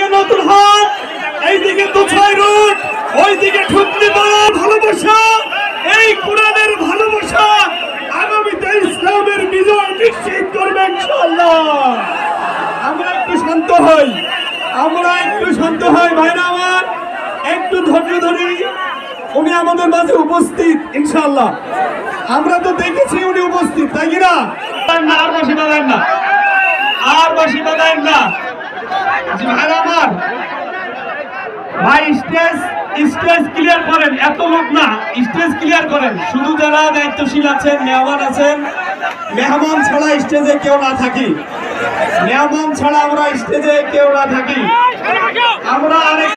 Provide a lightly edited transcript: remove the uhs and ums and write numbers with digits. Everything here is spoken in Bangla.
এইদিকে নতুন হাট, এইদিকে তুছাই রোড, ওইদিকে ঠুকলিপাড়া। ভালোবাসা, এই কোরআনের ভালোবাসা আগামীতে ইসলামের বিজয় নিশ্চিত করবে ইনশাআল্লাহ। আমরা একটু শান্ত হই, ভাইরা আমার, একটু ধৈর্য ধরি। উনি আমাদের মাঝে উপস্থিত ইনশাআল্লাহ। আমরা তো দেখেছি উনি উপস্থিত, তাই কিনা? আর বাঁশি বাজান না, ভাইরা আমার, ভাই স্টেজ ক্লিয়ার করেন। এত লোক না, স্টেজ ক্লিয়ার করেন। শুধু যারা দায়িত্বশীল আছেন, মেহমান আছেন, মেহমান ছাড়া স্টেজে কেউ না থাকি, আমরা স্টেজে কেউ না থাকি। আমরা